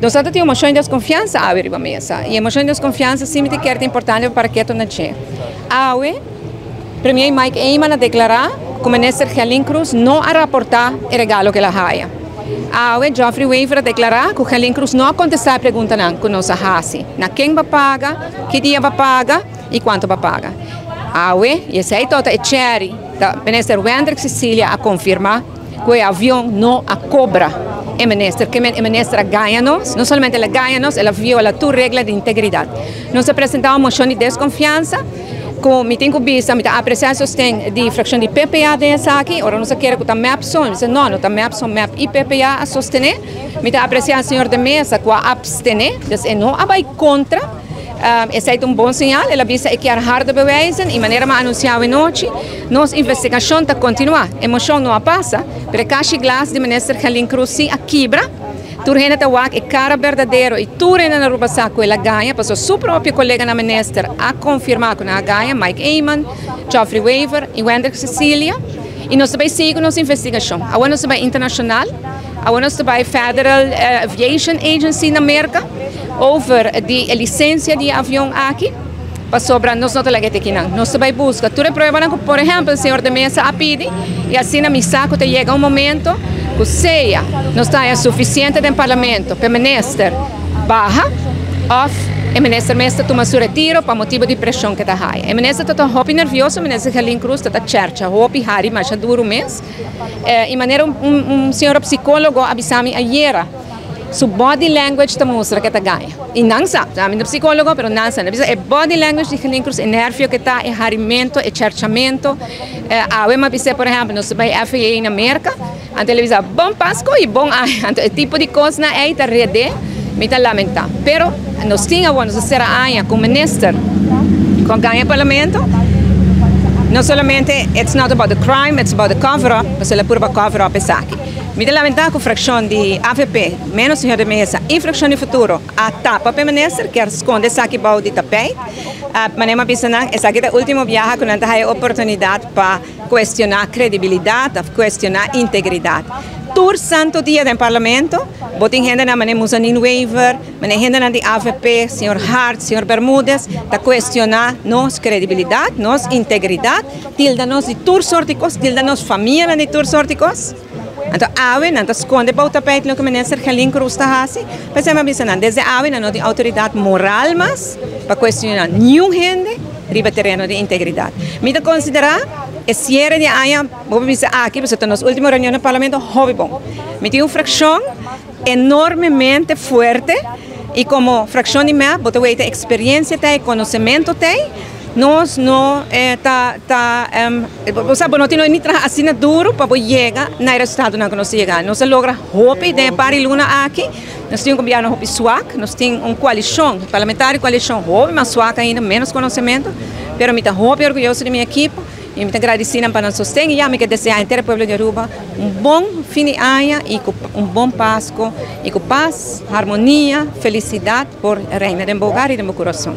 Nós temos emoção de desconfiança a abrir a mesa. E emoção de desconfiança sempre é importante para que tu não chegue. Premier Mike Eyman a declarar que o ministro Helin Cruz não a reportar o regalo que ela haia. Geoffrey Weaver a declarar que o Helin Cruz não a contestar a pergunta que nós fazemos. Na quem vai pagar, que dia vai pagar e quanto vai pagar. E esse aí todo é Cherry, da ministra Wendrick Cecília a confirmar que o avião não a cobra o ministro, que o ministro ganha-nos, não somente ela ganha-nos, ela viola toda regra de integridade. Nós apresentamos uma moção de desconfiança, me tenho visto, me apreciar o sustento de fração de PPA dessa aqui, ora não se quer que está MEP só, não está MEP só, MEP e PPA a sostener, me apreciar o senhor da mesa que a abstener, então não vai contra, esse é um bom sinal, ela visa que é hard bewijzen, e maneira mais anunciada noite, nossa investigação está continuar, a emoção não passa, porque a caixa glass de ministro Helin Cruz a quebra, Turhena Tawak é cara verdadeiro e Turhena na Ruba Saco ela ganha, passou seu próprio colega na ministra a confirmar que ela ganha, Mike Eyman, Geoffrey Weaver e Wendrick Cecília. E nós também seguimos nossa investigação. Agora nós também internacional, agora nós também Federal Aviation Agency na América, over a licença de avião aqui, para sobrar nós não temos aqui não. Nós também busca, tudo é prova, por exemplo, o senhor da mesa a pedir, e assim na Misaco te chega momento que seja, não está suficiente no parlamento para o ministro barra, o ministro mesmo toma seu retiro para motivo de pressão que está aí. O ministro está muito nervioso, o ministro Helin Cruz está cerca, muito hari, mas já dura mês. E maneira senhor psicólogo avisou-me ayer, su body language está mostra que está ganha. E não sabe, sabe, o psicólogo, mas não sabe. É body language de Helin Cruz, é nervio que está, é harimento, é cercamento. Eu me avisei, por exemplo, nós vai FAA na América, a televisão, bom Páscoa e bom ano. Então, esse tipo de coisa na é da rede, me está lamentando. Pero, nós tínhamos, nós será aia com o ministro, com ganha parlamento, não somente, it's not about the crime, it's about the cover-up, mas é pura cover-up essa aqui. Me está lamentando com a fração de AVP, menos senhor de mesa, e fração de futuro, a tapa para o ministro, que esconde essa aqui para o de tapete. Mas me pensando, essa aqui é a última viagem que não tem a oportunidade para questionar credibilidade, questionar integridade. Todo santo dia no parlamento, botem gente na maneira Musanin Weaver, maneira gente na de AVP, senhor Hart, senhor Bermúdez, para questionar nossa credibilidade, nossa integridade, tilda-nos de todas sortes de coisas, tilda-nos família de todas sortes de coisas. Então, não esconde para o tapete o que o ministro Helin Cruz está fazendo, mas é uma desde não tem autoridade moral mais para questionar nenhuma gente riba terreno de integridade. Me dá considerar esse cierre de aia, vou dizer aqui, porque está na última reunião do parlamento, hobby bom. Me tem uma fração enormemente forte e como fração de mim, vou ter experiência, conhecimento, nós não não temos nem assim duro para chegar no resultado que nós chegamos. Nós logra hope de Pariluna aqui. Nós temos um governo hope suac, nós temos uma coalição parlamentar, coalição hope, mas suac ainda menos conhecimento. Pero me está hope orgulhoso de minha equipe e me está agradecendo para nos sustentar e me quero desejar ao inteiro povo de Aruba bom fim de ano e bom Páscoa e com paz, harmonia, felicidade por reinar em meu lugar e no meu coração.